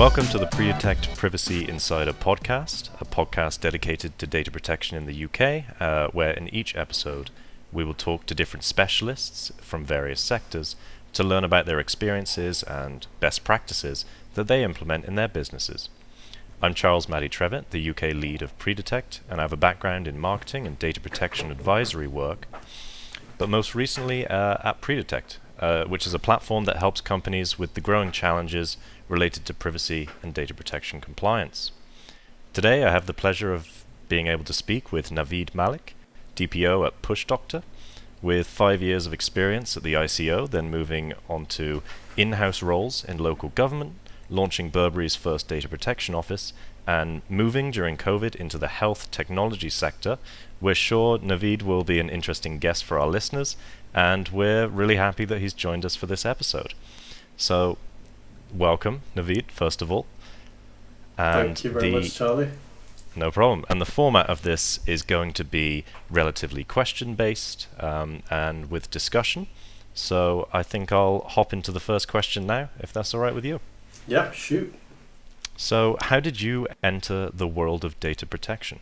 Welcome to the Protect Privacy Insider podcast, a podcast dedicated to data protection in the UK, where in each episode we will talk to different specialists from various sectors to learn about their experiences and best practices that they implement in their businesses. I'm Charles Maddie Trevitt, the UK lead of Predetect, and I have a background in marketing and data protection advisory work, but most recently at Predetect, which is a platform that helps companies with the growing challenges related to privacy and data protection compliance. Today I have the pleasure of being able to speak with Naveed Malik, DPO at PushDoctor, with 5 years of experience at the ICO, then moving on to in-house roles in local government, launching Burberry's first data protection office, and moving during COVID into the health technology sector. We're sure Naveed will be an interesting guest for our listeners, and we're really happy that he's joined us for this episode. So, welcome, Naveed, first of all. And thank you very much, Charlie. No problem. And the format of this is going to be relatively question-based and with discussion. So I think I'll hop into the first question now, if that's all right with you. Yep, shoot. So how did you enter the world of data protection?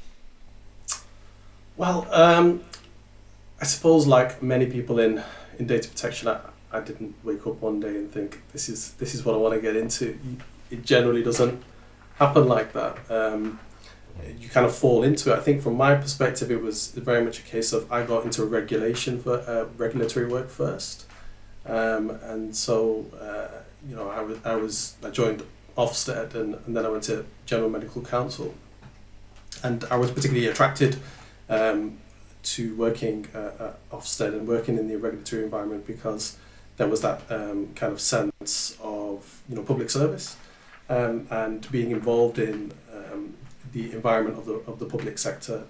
Well, I suppose like many people in data protection, I didn't wake up one day and think this is what I want to get into. It generally doesn't happen like that. You kind of fall into it. I think from my perspective, it was very much a case of I got into regulatory work first, and so I joined Ofsted and then I went to General Medical Council, and I was particularly attracted to working at Ofsted and working in the regulatory environment because there was that kind of sense of public service and being involved in the environment of the public sector,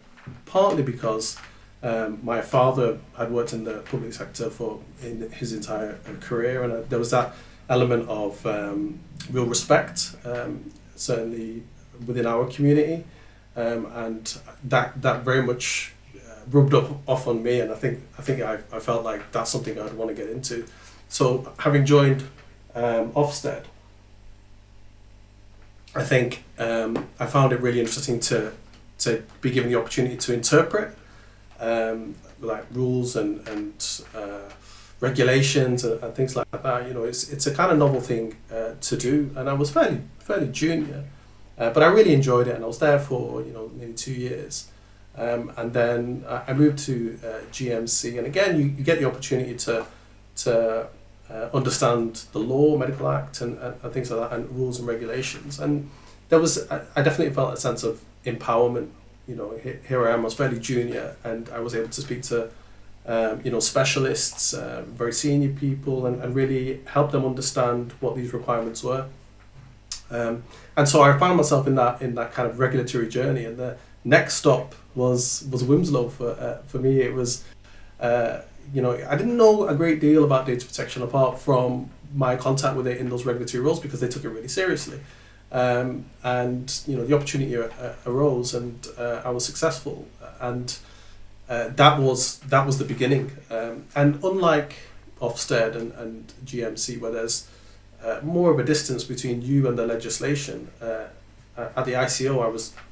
partly because my father had worked in the public sector in his entire career, and there was that element of real respect, certainly within our community, and that very much rubbed off on me, and I think I felt like that's something I'd want to get into. So having joined Ofsted, I think I found it really interesting to be given the opportunity to interpret like rules and regulations and things like that. It's a kind of novel thing to do, and I was fairly junior, but I really enjoyed it, and I was there for maybe 2 years, and then I moved to GMC, and again you get the opportunity to understand the law, Medical Act, and things like that, and rules and regulations. And I definitely felt a sense of empowerment. Here I am, I was fairly junior, and I was able to speak to specialists, very senior people, and really help them understand what these requirements were. And so I found myself in that kind of regulatory journey, and the next stop was Winslow for me. It was I didn't know a great deal about data protection apart from my contact with it in those regulatory roles because they took it really seriously. And the opportunity arose, and I was successful, and that was the beginning. And unlike Ofsted and GMC, where there's more of a distance between you and the legislation, at the ICO,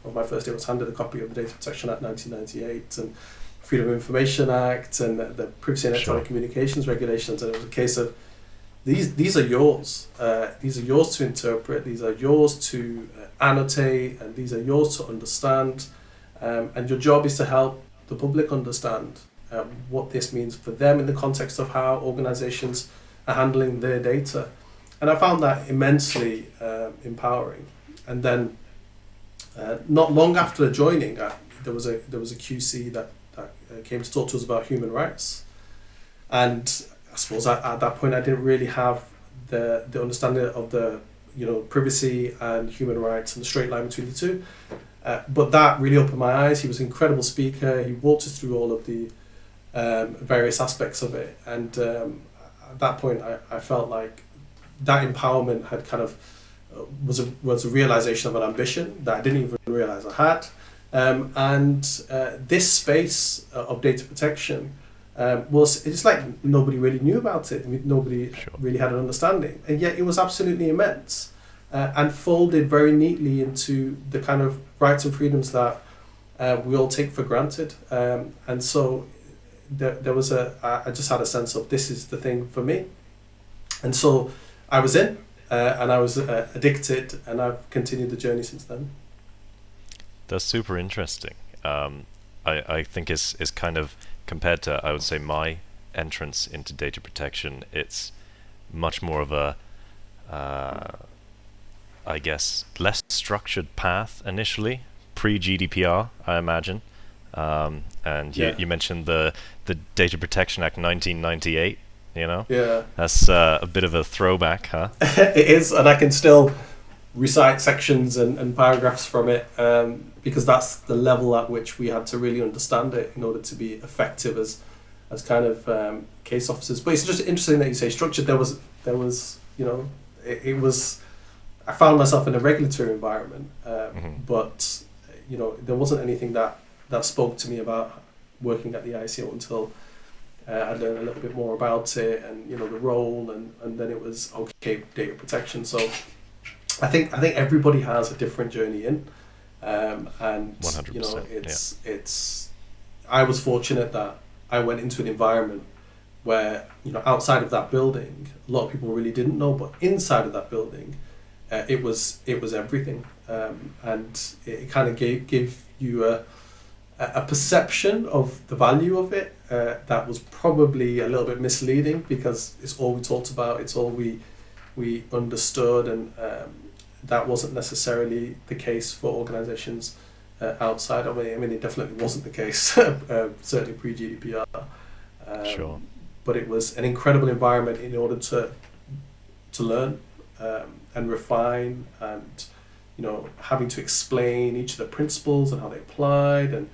on my first day, I was handed a copy of the Data Protection Act 1998 and Freedom of Information Act and the Privacy and Electronic Communications regulations, and it was a case of these are yours. These are yours to interpret. These are yours to annotate, and these are yours to understand. And your job is to help the public understand what this means for them in the context of how organisations are handling their data. And I found that immensely empowering. And then, not long after joining, there was a QC that came to talk to us about human rights, and I suppose at that point I didn't really have the understanding of the privacy and human rights and the straight line between the two, but that really opened my eyes. He was an incredible speaker. He walked us through all of the various aspects of it, and at that point I felt like that empowerment had kind of was a realization of an ambition that I didn't even realize I had. And this space of data protection it's like nobody really knew about it. Nobody really had an understanding, and yet it was absolutely immense. and folded very neatly into the kind of rights and freedoms that we all take for granted. And so there was I just had a sense of, this is the thing for me. And so I was in, and I was addicted, and I've continued the journey since then. That's super interesting. I think is kind of, compared to, I would say, my entrance into data protection, it's much more of a I guess less structured path initially, pre-GDPR, I imagine. And you mentioned the Data Protection Act 1998. Yeah, that's a bit of a throwback, huh? It is, and I can still recite sections and paragraphs from it, because that's the level at which we had to really understand it in order to be effective as kind of case officers. But it's just interesting that you say structured. There was it was. I found myself in a regulatory environment, but there wasn't anything that spoke to me about working at the ICO until I learned a little bit more about it, and the role, and then it was okay, data protection. So I think everybody has a different journey in, and 100%, it's. I was fortunate that I went into an environment where outside of that building, a lot of people really didn't know, but inside of that building, it was everything, and it kind of gave you a perception of the value of it that was probably a little bit misleading, because it's all we talked about, it's all we understood, and that wasn't necessarily the case for organisations outside. I mean, it definitely wasn't the case, certainly pre-GDPR. Sure. But it was an incredible environment in order to learn and refine, and having to explain each of the principles and how they applied, and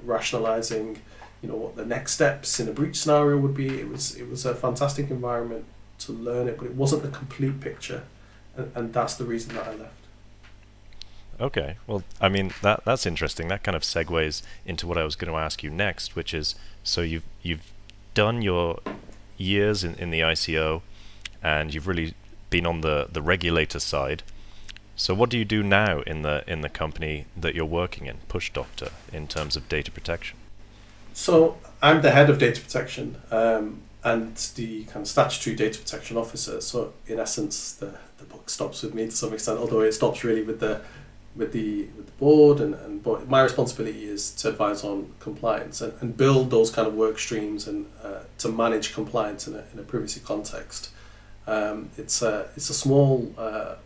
rationalizing what the next steps in a breach scenario would be. It was a fantastic environment to learn it, but it wasn't the complete picture, and that's the reason that I left. Okay, well, I mean, that's interesting. That kind of segues into what I was going to ask you next, which is, so you've done your years in the ICO, and you've really been on the regulator side. So what do you do now in the company that you're working in, Push Doctor, in terms of data protection? So I'm the head of data protection, and the kind of statutory data protection officer. So in essence, the book stops with me to some extent, although it stops really with the board, but my responsibility is to advise on compliance and build those kind of work streams, and to manage compliance in a privacy context. It's a small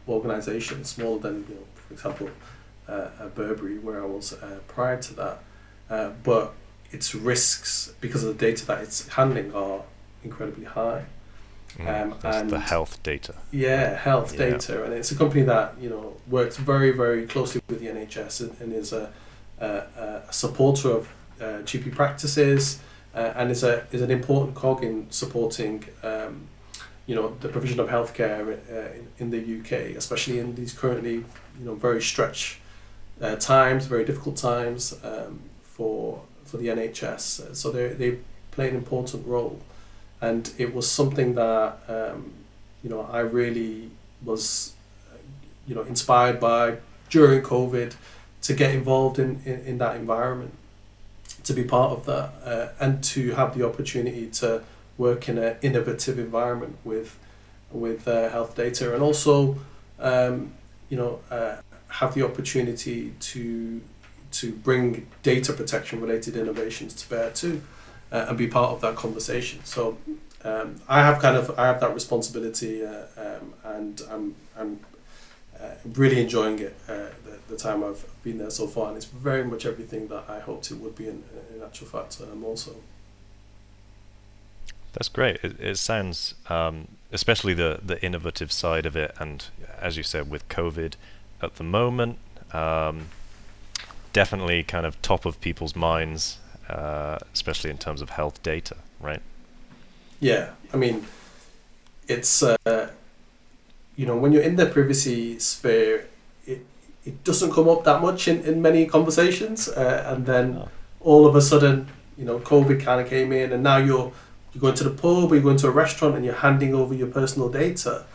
organisation. It's smaller than for example, Burberry, where I was prior to that. But its risks, because of the data that it's handling, are incredibly high. And the health data. Yeah, health data, and it's a company that works very, very closely with the NHS, and is a supporter of GP practices, and is an important cog in supporting the provision of healthcare in the UK, especially in these currently very stretched times, very difficult times for the NHS. So they play an important role. And it was something that I really was inspired by during COVID, to get involved in that environment, to be part of that, and to have the opportunity to work in an innovative environment with health data, and also have the opportunity to bring data protection related innovations to bear too. And be part of that conversation. So I have that responsibility, and I'm really enjoying it. The time I've been there so far, and it's very much everything that I hoped it would be in actual fact. And I'm also. That's great. It sounds, especially the innovative side of it, and as you said, with COVID at the moment, definitely kind of top of people's minds. Especially in terms of health data, right? Yeah, I mean, it's when you're in the privacy sphere, it doesn't come up that much in many conversations, and then all of a sudden, COVID kind of came in, and now you're going to the pub, or you're going to a restaurant, and you're handing over your personal data,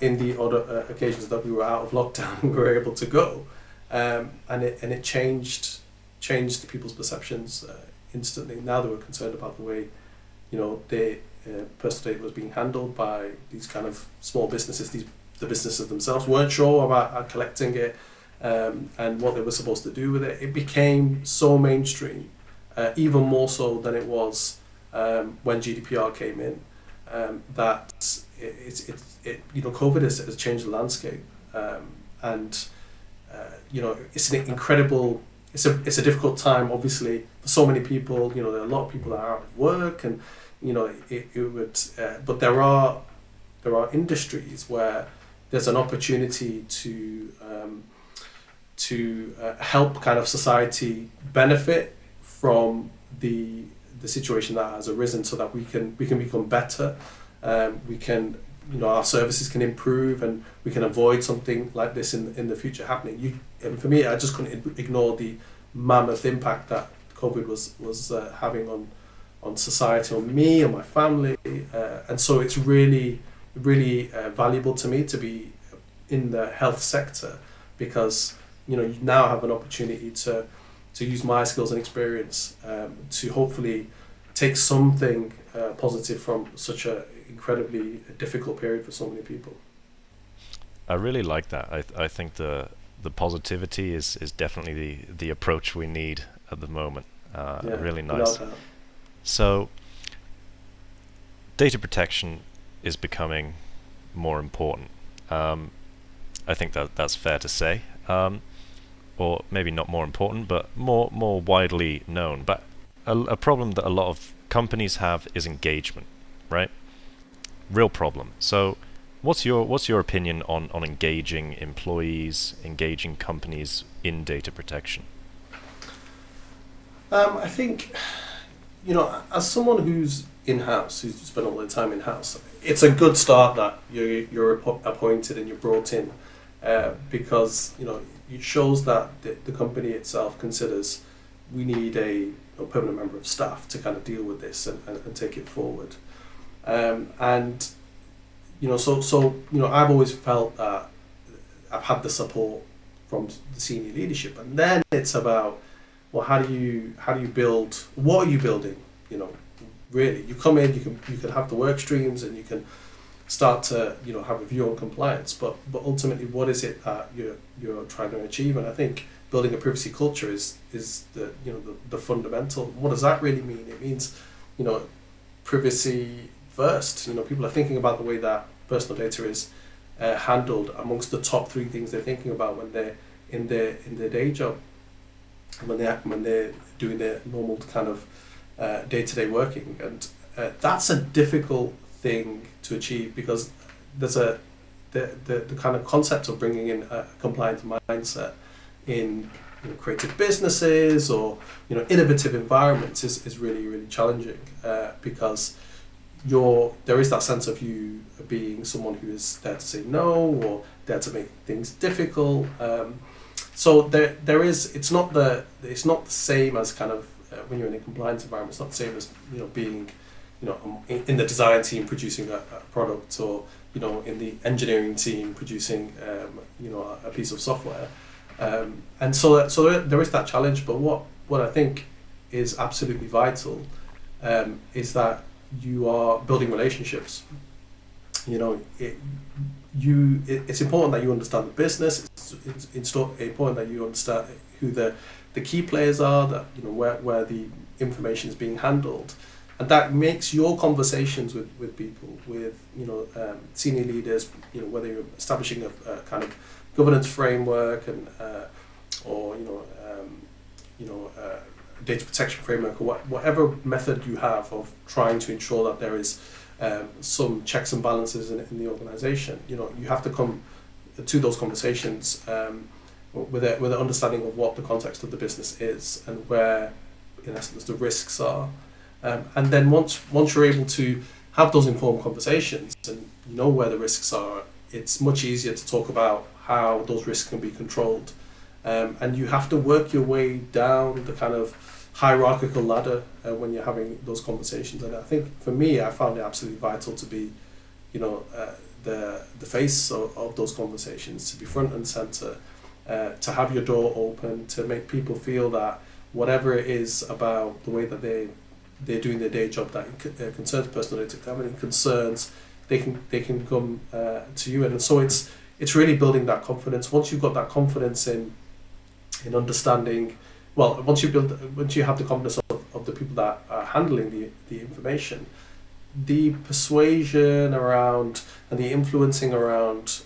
in the other occasions that we were out of lockdown, we were able to go, and it changed people's perceptions instantly. Now they were concerned about the way, their personal data was being handled by these kind of small businesses. The businesses themselves weren't sure about collecting it, and what they were supposed to do with it. It became so mainstream, even more so than it was when GDPR came in. That COVID has changed the landscape, and it's an incredible. It's a difficult time, obviously, for so many people. There are a lot of people that are out of work, and it would. But there are industries where there's an opportunity to help kind of society benefit from the situation that has arisen, so that we can become better. We can, our services can improve, and we can avoid something like this in the future happening. And for me, I just couldn't ignore the mammoth impact that COVID was having on society, on me, on my family, and so it's really valuable to me to be in the health sector, because you now have an opportunity to use my skills and experience to hopefully take something positive from such a incredibly difficult period for so many people. I really like that. I think the positivity is definitely the approach we need at the moment. Really nice. So data protection is becoming more important. I think that's fair to say. Or maybe not more important, but more widely known. But a problem that a lot of companies have is engagement, right? Real problem. So what's your opinion on engaging employees, engaging companies in data protection? I think, as someone who's in-house, who's spent all their time in-house, it's a good start that you're appointed and you're brought in, because it shows that the company itself considers we need a permanent member of staff to kind of deal with this and take it forward. And I've always felt that I've had the support from the senior leadership, and then it's about, well, how do you build? What are you building? Really, you come in, you can have the work streams, and you can start to have a view on compliance, but ultimately, what is it that you're trying to achieve? And I think building a privacy culture is the fundamental. What does that really mean? It means privacy first. People are thinking about the way that personal data is handled. Amongst the top 3 things they're thinking about when they're in their day job, when they're doing their normal kind of day-to-day working, and that's a difficult thing to achieve, because there's the kind of concept of bringing in a compliance mindset in creative businesses or innovative environments is really challenging, because there is that sense of you being someone who is there to say no, or there to make things difficult. So there is, it's not the same as kind of when you're in a compliance environment. It's not the same as being in the design team producing a product, or in the engineering team producing a piece of software, and so there is that challenge. But what I think is absolutely vital is that you are building relationships. It's important that you understand the business. It's important that you understand who the key players are, that where the information is being handled, and that makes your conversations with people, with senior leaders, whether you're establishing a kind of governance framework and or data protection framework, or whatever method you have of trying to ensure that there is some checks and balances in the organization. You have to come to those conversations with an understanding of what the context of the business is, and where, in essence, the risks are. And then once you're able to have those informed conversations and where the risks are, it's much easier to talk about how those risks can be controlled. And you have to work your way down the kind of hierarchical ladder when you're having those conversations. And I think for me, I found it absolutely vital to be, the face of those conversations, to be front and center, to have your door open, to make people feel that whatever it is about the way that they're doing their day job that concerns personal data, if they have any concerns, they can come to you. And so it's really building that confidence. Once you've got that confidence in understanding, well, once you have the confidence of the people that are handling the information, the persuasion around and the influencing around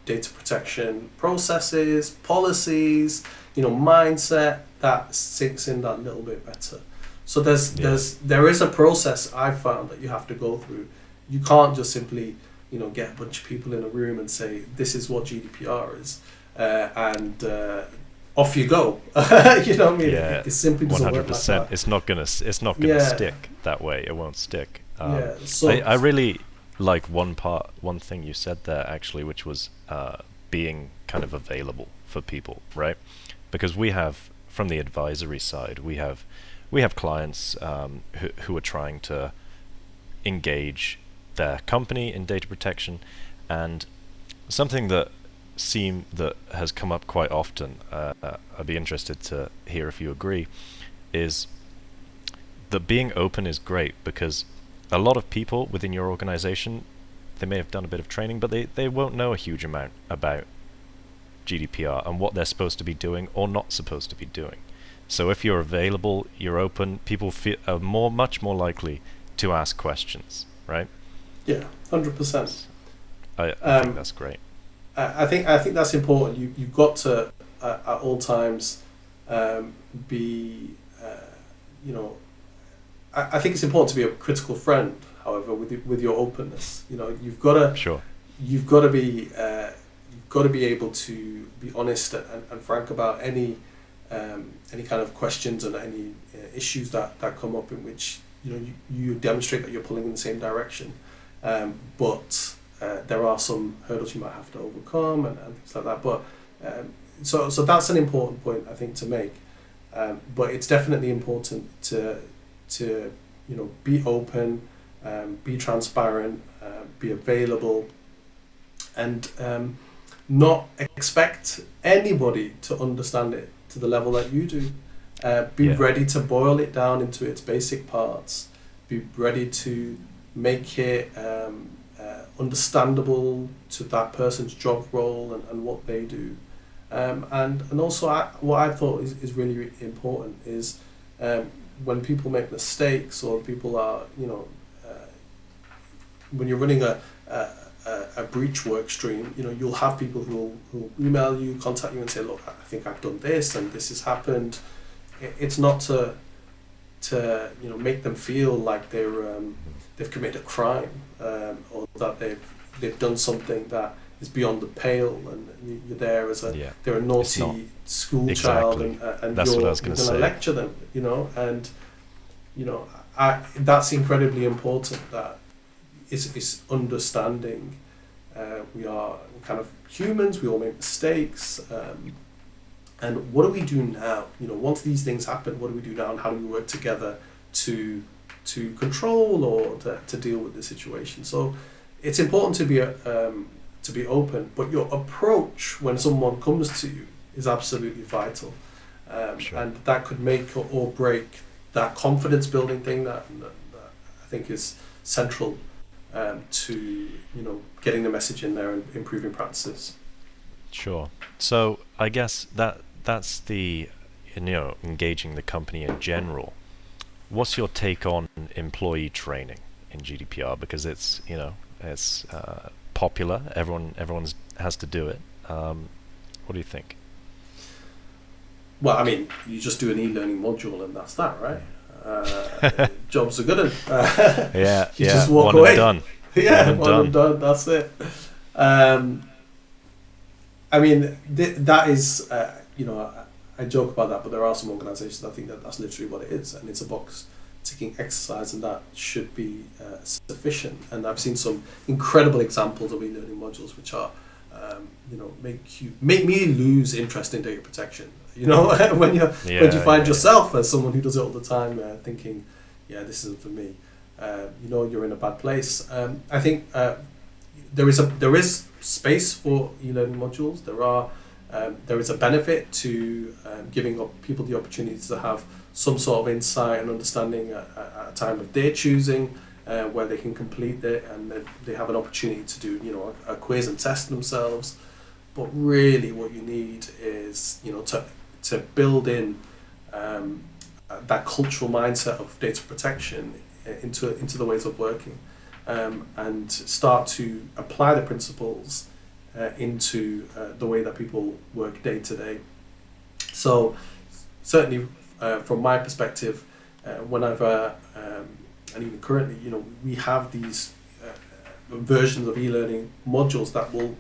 data protection processes, policies, mindset, that sinks in that little bit better. So there is a process I've found that you have to go through. You can't just simply get a bunch of people in a room and say this is what GDPR is, and off you go. You know what I mean? Yeah, it simply doesn't 100%. work like that. It's not gonna stick that way. It won't stick. So I really like one thing you said there actually, which was being kind of available for people, right? Because we have, from the advisory side, we have clients who are trying to engage their company in data protection, and something that has come up quite often, I'd be interested to hear if you agree, is that being open is great, because a lot of people within your organization, they may have done a bit of training, but they won't know a huge amount about GDPR and what they're supposed to be doing or not supposed to be doing. So if you're available, you're open, people are much more likely to ask questions, right? Yeah, 100%. I think that's great. I think that's important. You've got to at all times be I think it's important to be a critical friend. However, with your openness, you've got to be able to be honest and frank about any kind of questions and any issues that come up in which you demonstrate that you're pulling in the same direction, but there are some hurdles you might have to overcome and things like that. But so that's an important point, I think, to make. But it's definitely important to be open, be transparent, be available, and not expect anybody to understand it to the level that you do. Be ready to boil it down into its basic parts. Be ready to make it understandable to that person's job role and what they do. And also what I thought is really important is when people make mistakes, or people are, when you're running a breach work stream, you'll have people who will email you, contact you and say, look, I think I've done this and this has happened. It's not to make them feel like they've committed a crime, or that they've done something that is beyond the pale, and you're there as they're a naughty school child, and that's you're what I was going to say. Lecture them, and that's incredibly important. That it's understanding. We are kind of humans. We all make mistakes. And what do we do now? Once these things happen, what do we do now, and how do we work together to control or to deal with the situation? So it's important to be open, but your approach when someone comes to you is absolutely vital, Sure. and that could make or break that confidence building thing that I think is central to getting the message in there and improving practices. Sure. So I guess that's the engaging the company in general. What's your take on employee training in GDPR? Because it's popular. Everyone's has to do it. What do you think? Well, I mean, you just do an e-learning module and that's that, right? Jobs are good. You just walk away. And done. Yeah, one and done. That's it. I mean, that is, I joke about that, but there are some organisations that think that that's literally what it is, and it's a box ticking exercise, and that should be sufficient. And I've seen some incredible examples of e-learning modules which are, make me lose interest in data protection. When you find yourself as someone who does it all the time, thinking, this isn't for me. You're in a bad place. I think there is space for e-learning modules. There is a benefit to giving up people the opportunity to have some sort of insight and understanding at a time of their choosing, where they can complete it and they have an opportunity to do a quiz and test themselves. But really, what you need is to build in that cultural mindset of data protection into the ways of working, and start to apply the principles into the way that people work day to day. So certainly from my perspective, whenever and even currently, we have these versions of e-learning modules that will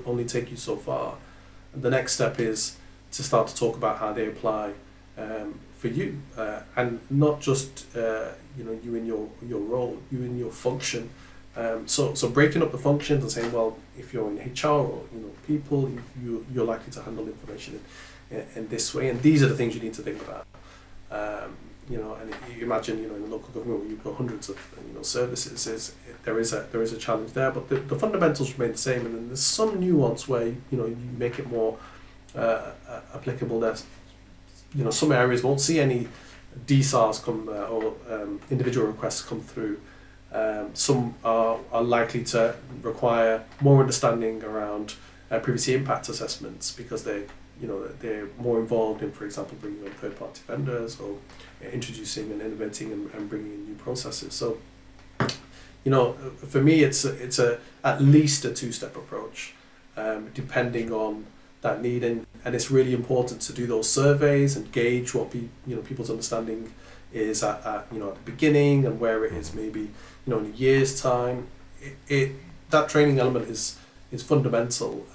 only take you so far. And the next step is to start to talk about how they apply for you, and not just you in your role, you in your function. So breaking up the functions and saying, well, if you're in HR or people, you're likely to handle information in this way, and these are the things you need to think about. And you imagine in the local government where you've got hundreds of services, there is a challenge there, but the fundamentals remain the same, and then there's some nuance where you make it more applicable. There's some areas won't see any DSARs come or individual requests come through. Some are likely to require more understanding around privacy impact assessments because they're more involved in, for example, bringing on third-party vendors or introducing and innovating and bringing in new processes. So, for me, it's at least a two-step approach, depending on that need, and it's really important to do those surveys and gauge what people's understanding is at the beginning and where it is maybe in a year's time. That training element is fundamental,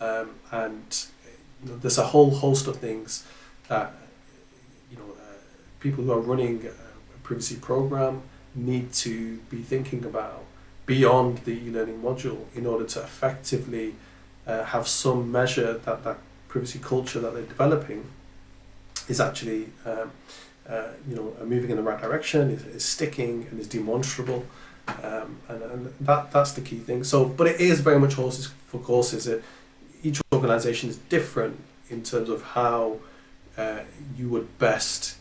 and there's a whole host of things that people who are running a privacy program need to be thinking about beyond the e-learning module in order to effectively have some measure that privacy culture that they're developing is actually moving in the right direction, is sticking and is demonstrable, and that's the key thing. So, but it is very much horses for courses. Each organisation is different in terms of how you would best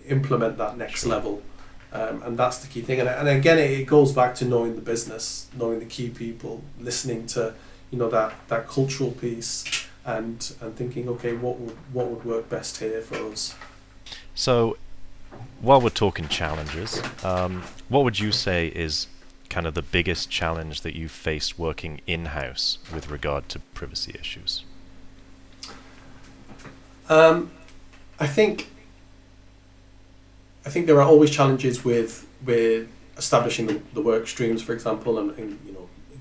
implement that next level, and that's the key thing. And again, it goes back to knowing the business, knowing the key people, listening to that cultural piece, and thinking, okay, what would work best here for us. So, while we're talking challenges, what would you say is kind of the biggest challenge that you've faced working in-house with regard to privacy issues? I think there are always challenges with establishing the work streams, for example, and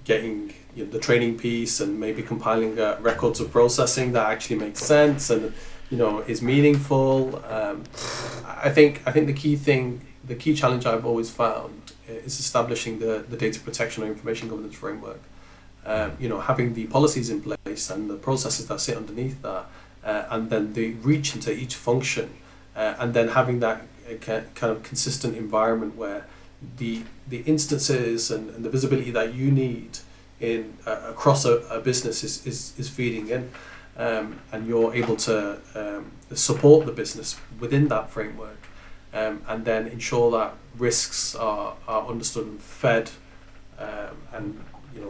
getting the training piece and maybe compiling records of processing that actually makes sense and is meaningful. I think the key challenge I've always found is establishing the data protection or information governance framework. Having the policies in place and the processes that sit underneath that, and then the reach into each function, and then having that kind of consistent environment where the instances and the visibility that you need in across a business is feeding in, and you're able to support the business within that framework, and then ensure that risks are understood and fed, and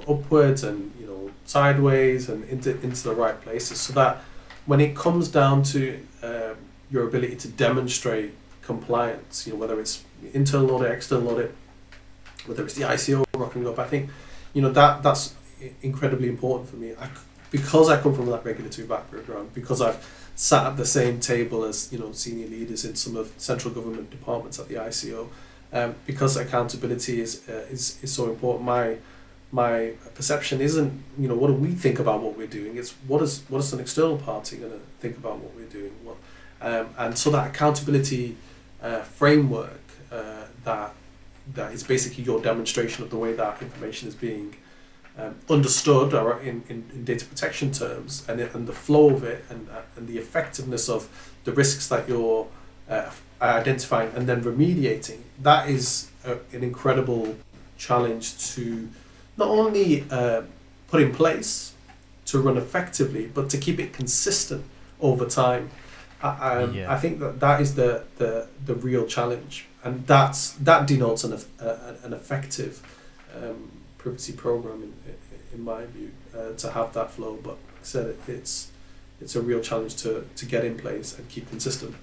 upwards and sideways and into the right places, so that when it comes down to your ability to demonstrate compliance, whether it's internal audit, external audit, whether it's the ICO rocking up, I think that's incredibly important for me. Because I come from that regulatory background, because I've sat at the same table as senior leaders in some of central government departments at the ICO, because accountability is so important. My perception isn't what do we think about what we're doing. It's what is an external party going to think about what we're doing. And so that accountability framework that is basically your demonstration of the way that information is being understood, or in data protection terms, and the flow of it, and the effectiveness of the risks that you're identifying and then remediating. That is an incredible challenge to not only put in place to run effectively, but to keep it consistent over time. I think that is the real challenge, and that denotes an effective privacy program in my view, to have that flow. But like I said, it's a real challenge to get in place and keep consistent.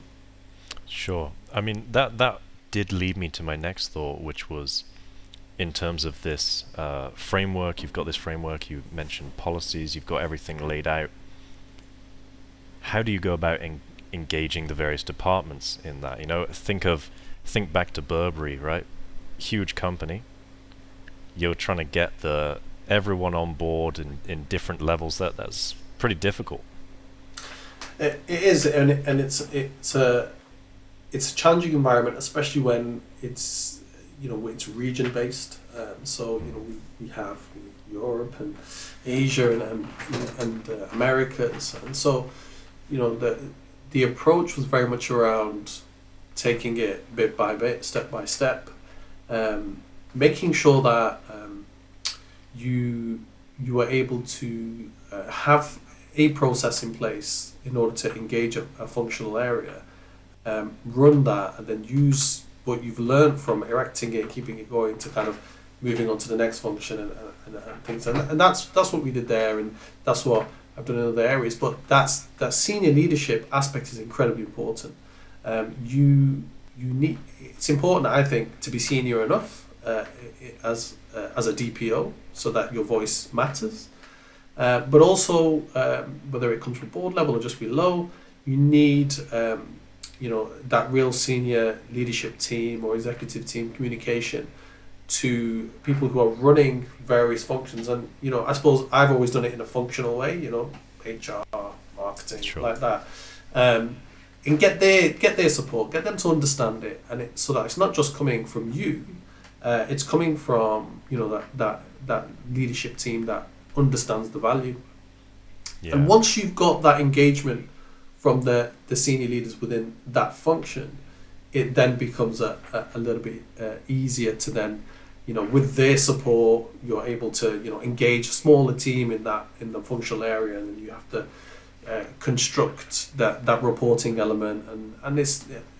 Sure. I mean, that did lead me to my next thought, which was in terms of this framework. You've got this framework, you mentioned policies, you've got everything laid out. How do you go about engaging the various departments in that? You know, think back to Burberry, right? Huge company. You're trying to get everyone on board in different levels. That's pretty difficult. It is, and it's a challenging environment, especially when it's region based. So we have Europe and Asia and Americas, and so the approach was very much around taking it bit by bit, step by step, making sure that you are able to have a process in place in order to engage a functional area, run that, and then use what you've learned from erecting it, keeping it going, to kind of moving on to the next function and things. And that's what we did there, and that's what I've done in other areas. But that senior leadership aspect is incredibly important. It's important, I think, to be senior enough as a DPO, so that your voice matters. But also, whether it comes from board level or just below, you need that real senior leadership team or executive team communication to people who are running various functions. And I suppose I've always done it in a functional way, HR, marketing, Sure. like that, and get their support, get them to understand it, and so that it's not just coming from you, it's coming from that leadership team that understands the value. Yeah. And once you've got that engagement from the senior leaders within that function, it then becomes a little bit easier to then, with their support, you're able to engage a smaller team in the functional area, and then you have to construct that reporting element,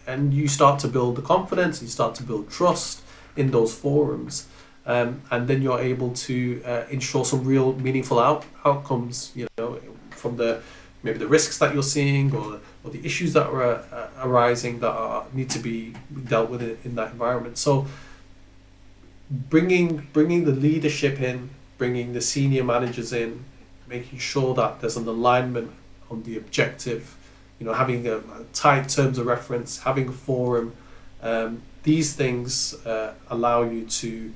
and you start to build the confidence, you start to build trust in those forums. And then you're able to ensure some real meaningful outcomes, from maybe the risks that you're seeing, or the issues that are arising that need to be dealt with in that environment. So bringing the leadership in, bringing the senior managers in, making sure that there's an alignment on the objective, having a tight terms of reference, having a forum, these things allow you to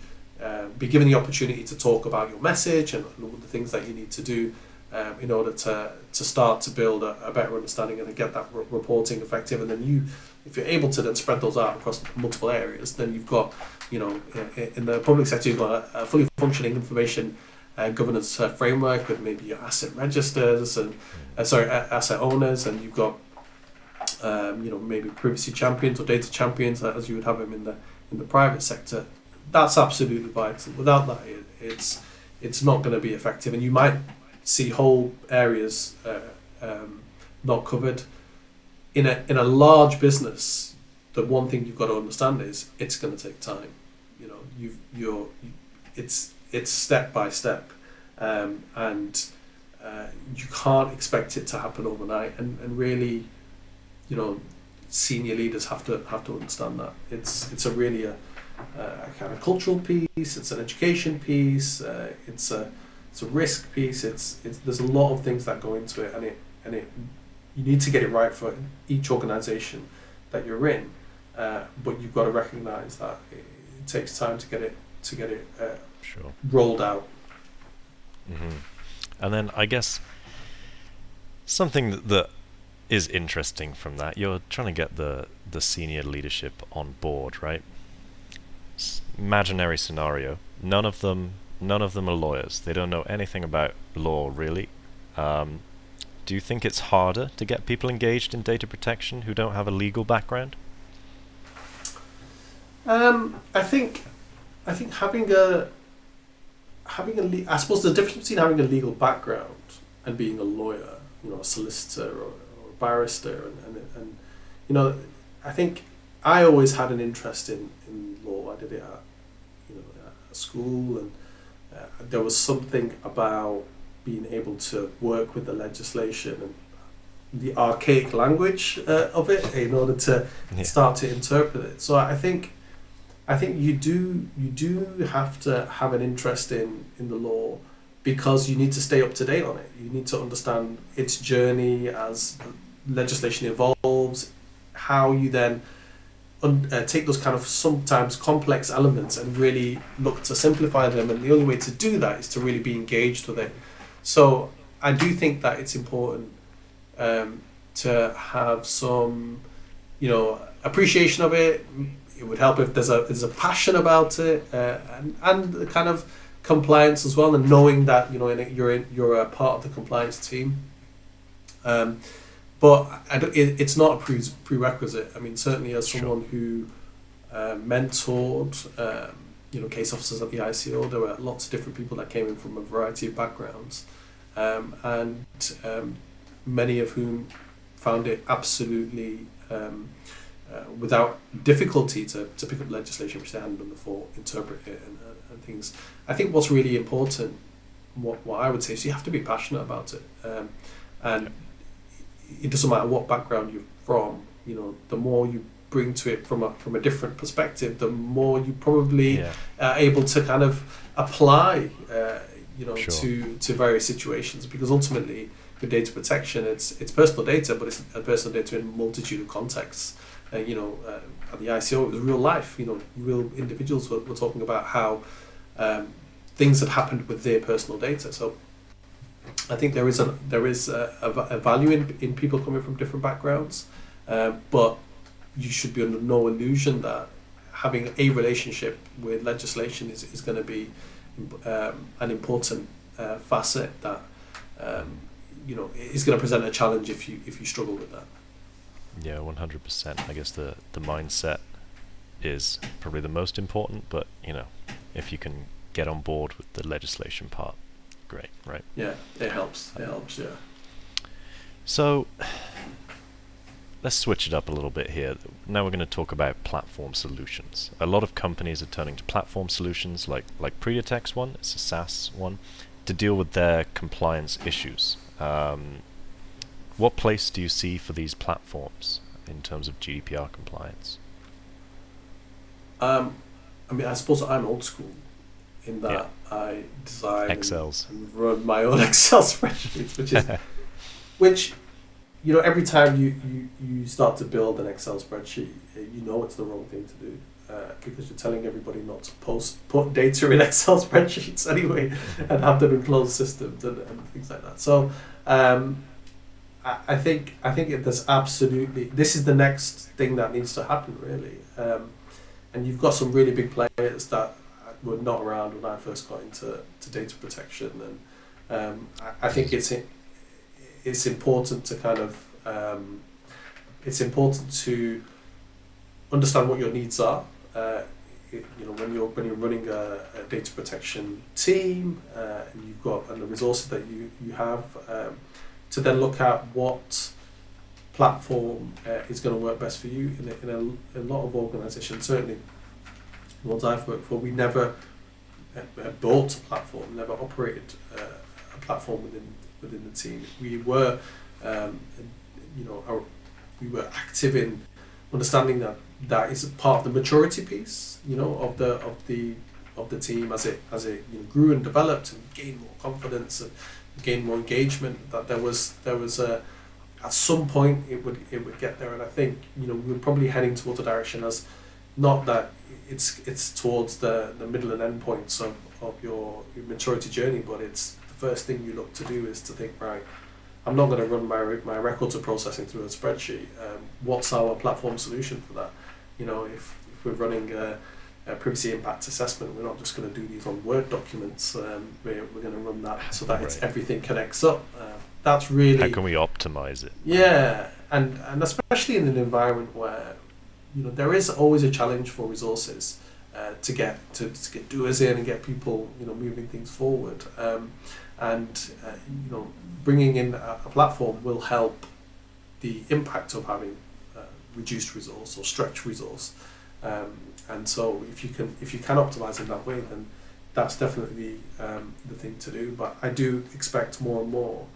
be given the opportunity to talk about your message and all the things that you need to do in order to start to build a better understanding and get that reporting effective. And then if you're able to then spread those out across multiple areas, then you've got, in the public sector, you've got a fully functioning information governance framework with maybe your asset registers and asset owners, and you've got maybe privacy champions or data champions, as you would have them in the private sector. That's absolutely vital. Without that, it's not going to be effective, and you might see whole areas not covered. In a large business, the one thing you've got to understand is it's going to take time. It's step by step, and you can't expect it to happen overnight. And really, senior leaders have to understand that it's a really a kind of cultural piece. It's an education piece. It's a risk piece. There's a lot of things that go into it, and you need to get it right for each organisation that you're in. But you've got to recognise that it takes time to get it Sure. rolled out. Mm-hmm. And then I guess something that is interesting from that, you're trying to get the senior leadership on board, right? Imaginary scenario. None of them are lawyers. They don't know anything about law, really. Do you think it's harder to get people engaged in data protection who don't have a legal background? I think having I suppose the difference between having a legal background and being a lawyer, a solicitor or a barrister, and I think I always had an interest in law. I did it at school, and there was something about being able to work with the legislation and the archaic language of it in order to start to interpret it. So I think you do have to have an interest in the law, because you need to stay up to date on it. You need to understand its journey as legislation evolves, how you then take those kind of sometimes complex elements and really look to simplify them, and the only way to do that is to really be engaged with it. So I do think that it's important to have some, appreciation of it. It would help if there's a passion about it, and the kind of compliance as well, and knowing that you're a part of the compliance team. But it's not a prerequisite. I mean, certainly as someone who mentored, case officers at the ICO, there were lots of different people that came in from a variety of backgrounds, and many of whom found it absolutely without difficulty to pick up legislation which they hadn't done before, interpret it and things. I think what's really important, what I would say, is you have to be passionate about it, and it doesn't matter what background you're from. The more you bring to it from a different perspective, the more you probably are able to kind of apply, to various situations. Because ultimately, with data protection, it's personal data, but it's personal data in a multitude of contexts. At the ICO, it was real life. Real individuals were talking about how things had happened with their personal data. So I think there is a value in people coming from different backgrounds, but you should be under no illusion that having a relationship with legislation is going to be an important facet that is going to present a challenge if you struggle with that. Yeah, 100%. I guess the mindset is probably the most important, but if you can get on board with the legislation part, great, right? Yeah, it helps. It helps, yeah. So let's switch it up a little bit here. Now we're going to talk about platform solutions. A lot of companies are turning to platform solutions, like Preditech's one, it's a SaaS one, to deal with their compliance issues. What place do you see for these platforms in terms of GDPR compliance? I suppose I'm old school in that I design and run my own Excel spreadsheets, which every time you start to build an Excel spreadsheet, it's the wrong thing to do, because you're telling everybody not to put data in Excel spreadsheets anyway and have them in closed systems and things like that. So I think there's absolutely, this is the next thing that needs to happen, really. And you've got some really big players that were not around when I first got into data protection, and I think it's important to kind of it's important to understand what your needs are. When you're running a data protection team, and you've got the resources that you have, to then look at what platform is going to work best for you. In a lot of organisations, certainly the ones I've worked for, we never built a platform, never operated a platform within the team. We were, we were active in understanding that is part of the maturity piece, of the team as it grew and developed and gained more confidence and gained more engagement. That there was a, at some point it would get there, and I think we're probably heading towards a direction as not that it's towards the middle and end points of your maturity journey, but it's the first thing you look to do is to think, right, I'm not going to run my records of processing through a spreadsheet. What's our platform solution for that? If we're running a privacy impact assessment, we're not just going to do these on Word documents. We're going to run that so that it's everything connects up. That's really, how can we optimize it? Yeah, and especially in an environment where there is always a challenge for resources. to get doers in and get people, moving things forward. And bringing in a platform will help the impact of having reduced resource or stretched resource. And so if you can optimize in that way, then that's definitely the thing to do. But I do expect more and more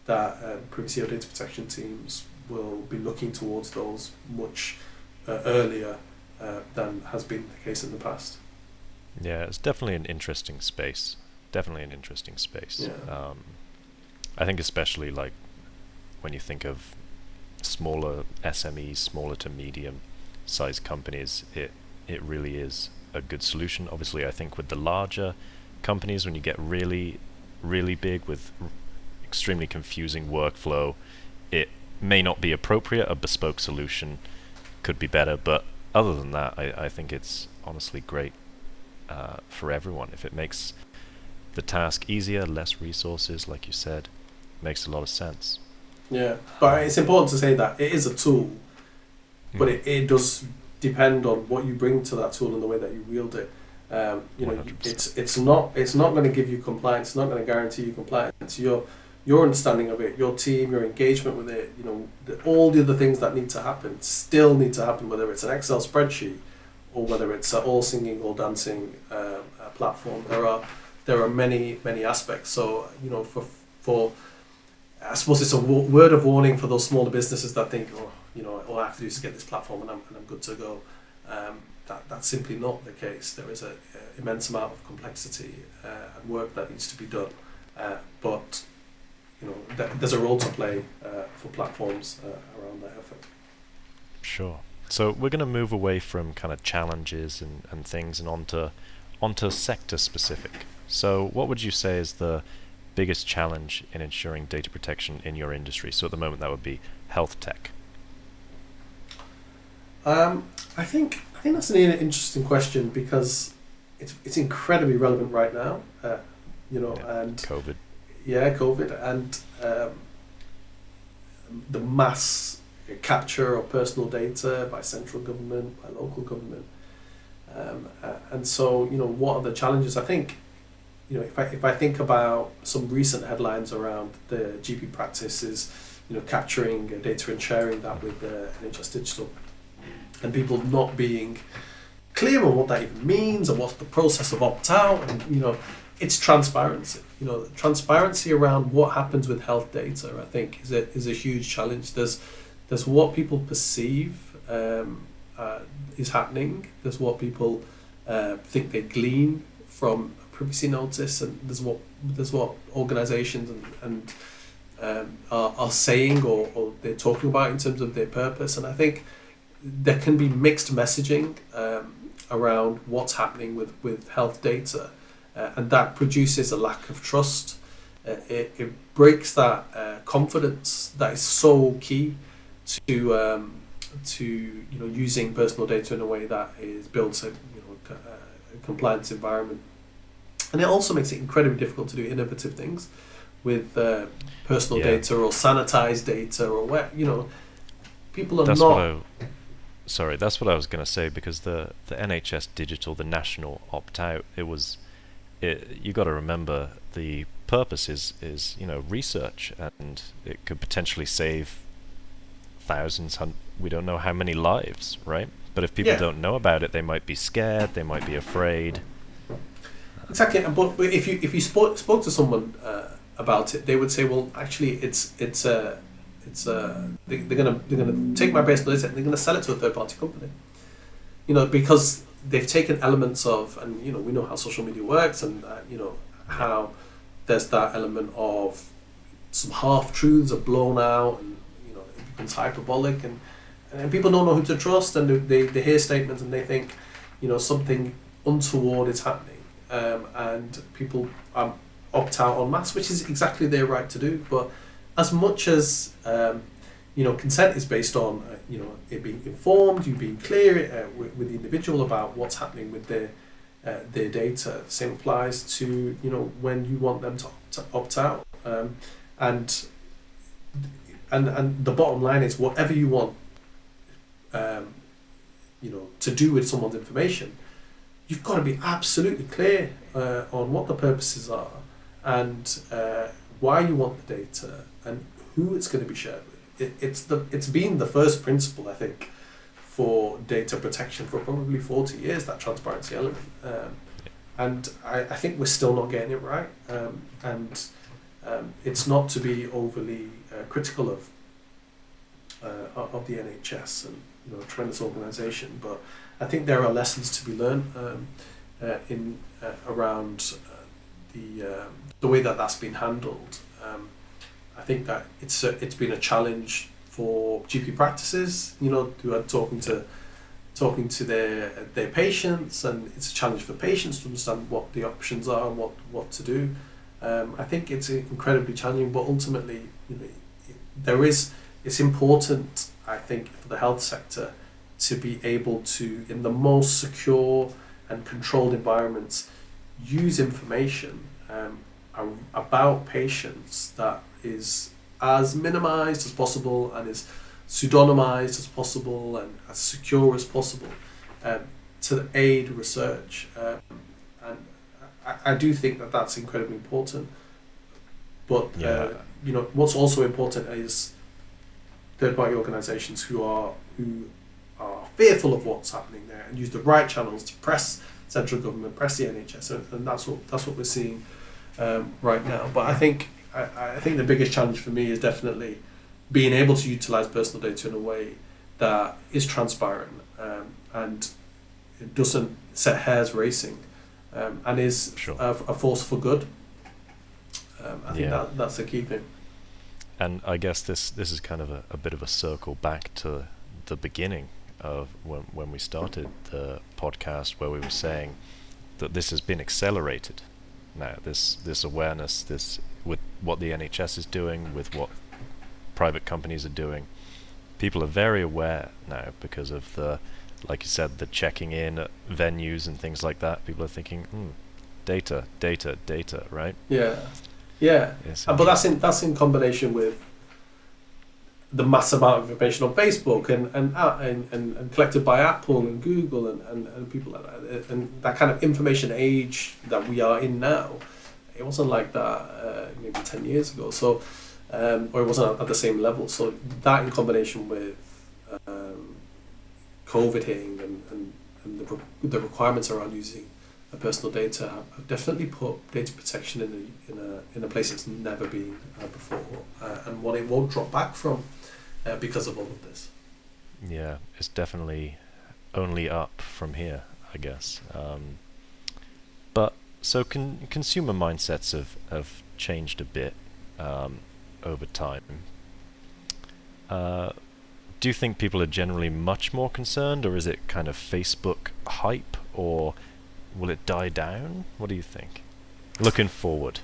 that privacy or data protection teams will be looking towards those much earlier than has been the case in the past. Yeah, it's definitely an interesting space. Yeah. I think especially like when you think of smaller SMEs, smaller to medium sized companies, it really is a good solution. Obviously, I think with the larger companies, when you get really, really big with extremely confusing workflow, it may not be appropriate. A bespoke solution could be better, but other than that, I think it's honestly great for everyone. If it makes the task easier, less resources, like you said, makes a lot of sense. Yeah, but it's important to say that it is a tool, but it does depend on what you bring to that tool and the way that you wield it. It's not going to give you compliance. It's not going to guarantee you compliance. Your understanding of it, your team, your engagement with it, all the other things that need to happen still need to happen, whether it's an Excel spreadsheet or whether it's an all singing, all dancing platform. There are many aspects. So for I suppose it's a word of warning for those smaller businesses that think, all I have to do is get this platform and I'm good to go. That's simply not the case. There is an immense amount of complexity and work that needs to be done. But there's a role to play for platforms around that effort. Sure. So we're going to move away from kind of challenges and things and onto sector specific. So what would you say is the biggest challenge in ensuring data protection in your industry? So at the moment that would be health tech. I think that's an interesting question because it's incredibly relevant right now. And COVID. Yeah, COVID and the mass capture of personal data by central government, by local government, and so what are the challenges? I think if I think about some recent headlines around the GP practices, capturing data and sharing that with NHS Digital, and people not being clear on what that even means and what's the process of opt out, and it's transparency. Transparency around what happens with health data, I think, is a huge challenge. There's what people perceive is happening. There's what people think they glean from a privacy notice, and there's what organisations and are saying or they're talking about in terms of their purpose. And I think there can be mixed messaging around what's happening with health data. And that produces a lack of trust. It breaks that confidence that is so key to using personal data in a way that is built a compliance environment. And it also makes it incredibly difficult to do innovative things with personal data or sanitized data or where people are that's what I was going to say, because the NHS Digital, the national opt-out, you got to remember the purpose is research, and it could potentially save thousands, we don't know how many lives, right? But if people don't know about it, they might be scared, they might be afraid. Exactly. But if you spoke to someone about it, they would say, well, actually they're gonna take my personal data and they're gonna sell it to a third party company, because they've taken elements of, and we know how social media works, and how there's that element of some half truths are blown out, and it becomes hyperbolic, and people don't know who to trust, and they hear statements and they think something untoward is happening, and people opt out en masse, which is exactly their right to do. But as much as consent is based on it being informed, you being clear with the individual about what's happening with their data. The same applies to when you want them to opt out, and the bottom line is whatever you want to do with someone's information, you've got to be absolutely clear on what the purposes are and why you want the data and who it's going to be shared with. It's been the first principle, I think, for data protection for probably 40 years, that transparency element. And I think we're still not getting it right. And it's not to be overly critical of the NHS and a tremendous organisation, but I think there are lessons to be learned in around the way that that's been handled. I think that it's been a challenge for GP practices, who are talking to their patients, and it's a challenge for patients to understand what the options are and what to do. I think it's incredibly challenging, but ultimately, it's important, I think, for the health sector to be able to, in the most secure and controlled environments, use information about patients that is as minimized as possible and as pseudonymized as possible and as secure as possible to aid research. And I do think that that's incredibly important. But what's also important is third-party organisations who are fearful of what's happening there and use the right channels to press central government, press the NHS, and that's what we're seeing right now. But I think the biggest challenge for me is definitely being able to utilise personal data in a way that is transparent and it doesn't set hairs racing and is a force for good. I think that's the key thing. And I guess this is kind of a bit of a circle back to the beginning of when we started the podcast, where we were saying that this has been accelerated now, this awareness, this with what the NHS is doing, with what private companies are doing. People are very aware now because of like you said, the checking in at venues and things like that. People are thinking, data, right? Yeah. But that's in combination with the mass amount of information on Facebook and collected by Apple and Google and people like that, and that kind of information age that we are in now. It wasn't like that maybe 10 years ago, so or it wasn't at the same level. So that in combination with COVID hitting and the requirements around using personal data have definitely put data protection in a place it's never been before, and one it won't drop back from because of all of this. Yeah, it's definitely only up from here, I guess. But so consumer mindsets have changed a bit over time. Do you think people are generally much more concerned, or is it kind of Facebook hype, or will it die down? What do you think? Looking forward.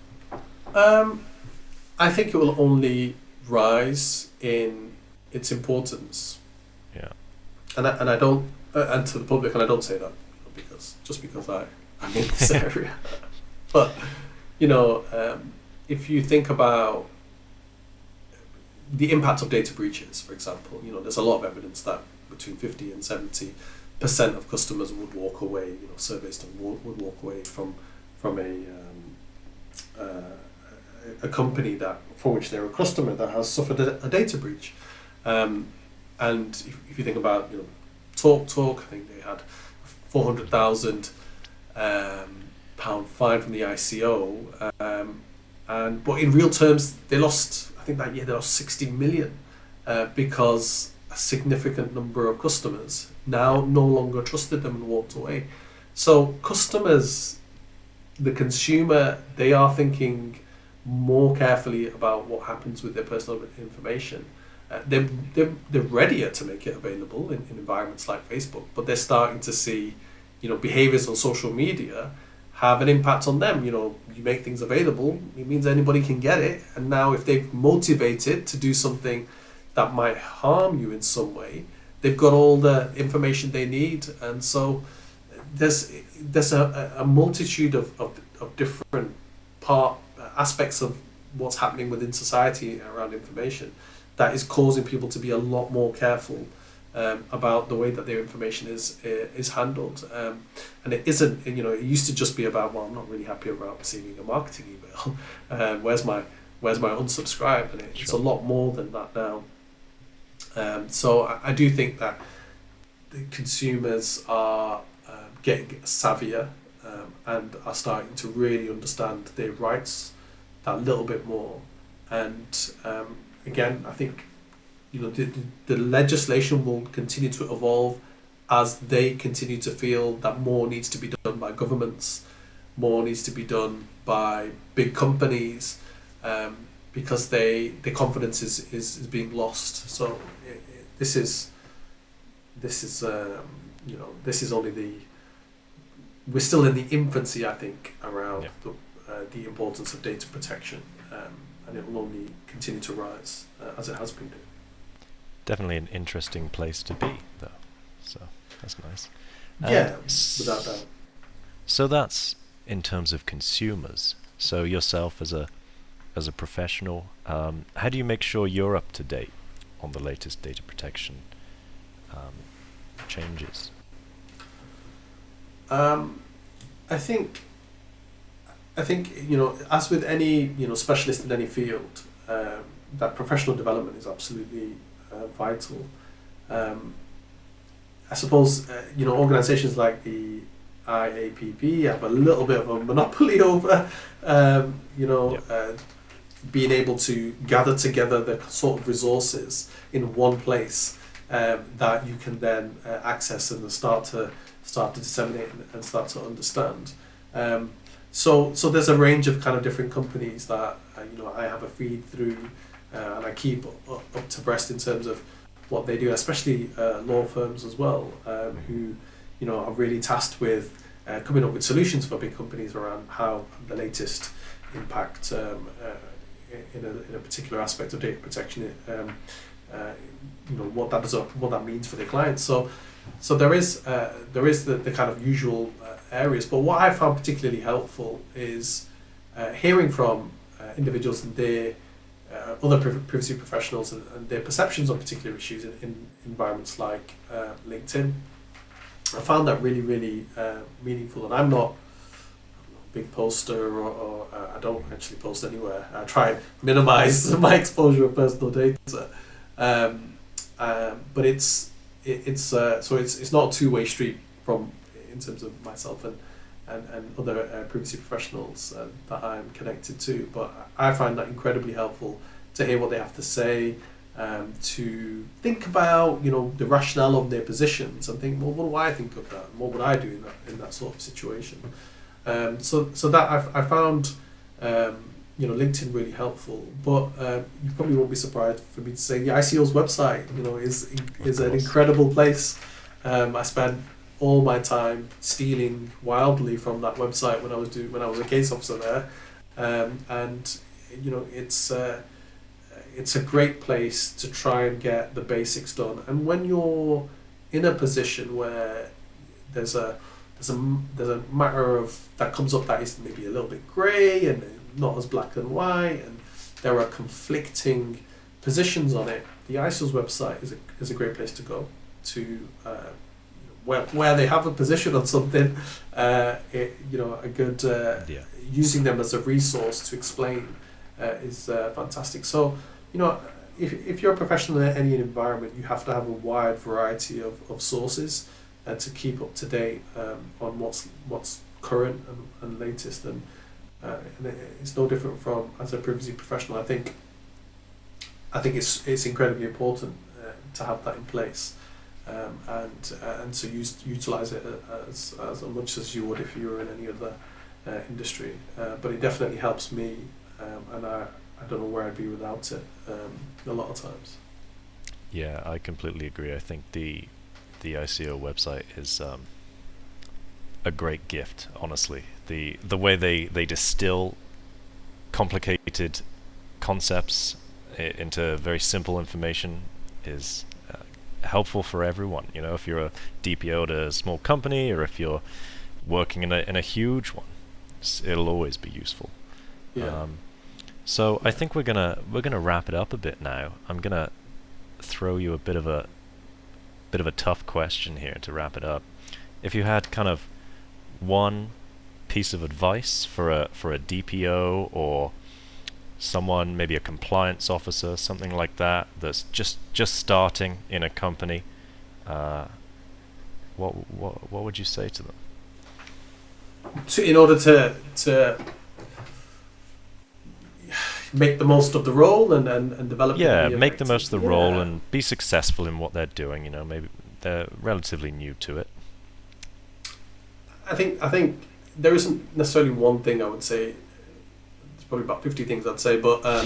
I think it will only rise in its importance. Yeah. And I don't, and to the public, and I don't say that because I'm in this area. But if you think about the impact of data breaches, for example, there's a lot of evidence that between 50 and 70% of customers would walk away. Surveys would walk away from a company for which they're a customer that has suffered a data breach. And if you think about TalkTalk, I think they had £400,000 fine from the ICO, but in real terms they lost. I think that year they lost 60 million because a significant number of customers now no longer trusted them and walked away. So customers, the consumer, they are thinking more carefully about what happens with their personal information. They're readier to make it available in environments like Facebook, but they're starting to see, behaviors on social media have an impact on them. You make things available, it means anybody can get it, and now if they're motivated to do something that might harm you in some way, they've got all the information they need. And so there's a multitude of different aspects of what's happening within society around information that is causing people to be a lot more careful about the way that their information is handled, and it isn't. You know, it used to just be about, well, I'm not really happy about receiving a marketing email. Where's my unsubscribe? And it's a lot more than that now. So I do think that the consumers are getting savvier and are starting to really understand their rights that little bit more. And again, I think, you know, the legislation will continue to evolve as they continue to feel that more needs to be done by governments, more needs to be done by big companies, because their confidence is being lost. So this is you know, this is only we're still in the infancy, I think, around the importance of data protection, and it will only continue to rise as it has been doing. Definitely an interesting place to be, though. So that's nice. Yeah, without doubt. So that's in terms of consumers. So yourself as a professional, how do you make sure you're up to date on the latest data protection changes? I think you know, as with any, you know, specialist in any field, that professional development is absolutely vital. I suppose you know, organisations like the IAPP have a little bit of a monopoly over you know, being able to gather together the sort of resources in one place that you can then access and start to disseminate and start to understand. So there's a range of kind of different companies that you know, I have a feed through, and I keep up to breast in terms of what they do, especially law firms as well, who, you know, are really tasked with coming up with solutions for big companies around how the latest impact in a particular aspect of data protection, you know, what that means for their clients. So there is the kind of usual areas, but what I found particularly helpful is hearing from individuals and their other privacy professionals and their perceptions on particular issues in environments like LinkedIn. I found that really, really meaningful, and I'm not a big poster or I don't actually post anywhere. I try and minimize my exposure of personal data, but it's not a two-way street from in terms of myself and other privacy professionals that I'm connected to. But I find that incredibly helpful to hear what they have to say, to think about, you know, the rationale of their positions and think, well, what do I think of that? And what would I do in that sort of situation? So that I found you know, LinkedIn really helpful. But you probably won't be surprised for me to say the ICO's website, you know, is an incredible place. I spent all my time stealing wildly from that website when I was a case officer there, and you know, it's a great place to try and get the basics done. And when you're in a position where there's a matter of that comes up that is maybe a little bit grey and not as black and white, and there are conflicting positions on it, the ISO's website is a great place to go to. Where they have a position on something, you know, a good using them as a resource to explain is fantastic. So, you know, if you're a professional in any environment, you have to have a wide variety of sources to keep up to date on what's current and latest, and it's no different from as a privacy professional. I think it's incredibly important to have that in place. And to utilize it as much as you would if you were in any other industry. But it definitely helps me, and I don't know where I'd be without it a lot of times. Yeah, I completely agree. I think the ICO website is a great gift, honestly. The way they distill complicated concepts into very simple information is helpful for everyone. You know, if you're a DPO at a small company, or if you're working in a huge one, it'll always be useful. Yeah. So I think we're gonna wrap it up a bit now. I'm gonna throw you a bit of a bit of a tough question here to wrap it up. If you had kind of one piece of advice for a DPO or someone, maybe a compliance officer, something like that, that's just starting in a company, what would you say to them? In order to make the most of the role and develop it. Yeah, and be make the effective. most of the role and be successful in what they're doing. You know, maybe they're relatively new to it. I think there isn't necessarily one thing I would say. There's probably about 50 things I'd say, but I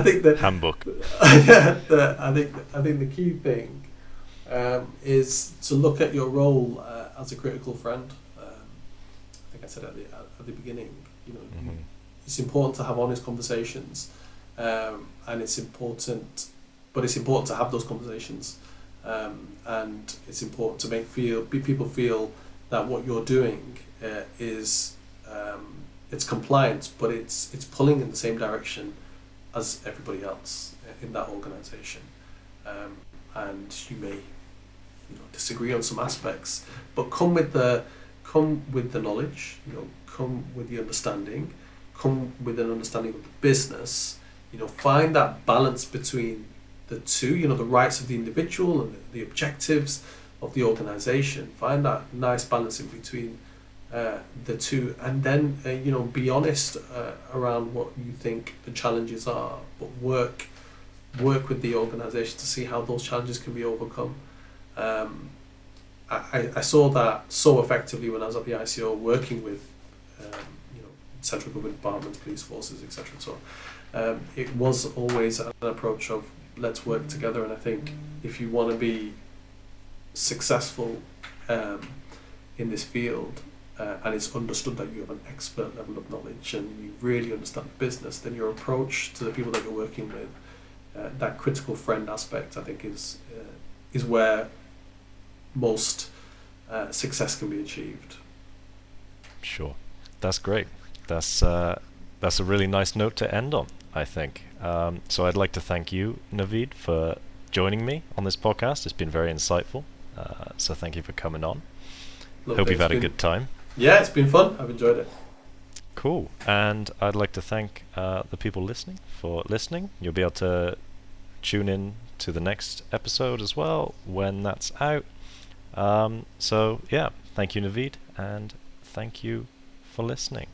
think that Handbook. I think the key thing is to look at your role as a critical friend. I think I said at the beginning. You know, it's important to have honest conversations, and it's important to have those conversations, and it's important to make people feel that what you're doing is it's compliant, but it's pulling in the same direction as everybody else in that organisation, and you may disagree on some aspects, but come with the knowledge, come with the understanding, come with an understanding of the business, find that balance between the two, the rights of the individual and the objectives of the organisation. Find that nice balance in between the two, and then be honest around what you think the challenges are, but work with the organisation to see how those challenges can be overcome. I saw that so effectively when I was at the ICO working with central government departments, police forces, etc. So it was always an approach of let's work together, and I think if you want to be successful in this field, and it's understood that you have an expert level of knowledge and you really understand the business, then your approach to the people that you're working with, that critical friend aspect, I think is where most success can be achieved. Sure, that's great. That's a really nice note to end on, I think. So I'd like to thank you, Naveed, for joining me on this podcast. It's been very insightful. So thank you for coming on. Hope you've had a good time. Yeah, it's been fun. I've enjoyed it. Cool. And I'd like to thank the people listening for listening. You'll be able to tune in to the next episode as well when that's out. So yeah, thank you, Naveed, and thank you for listening.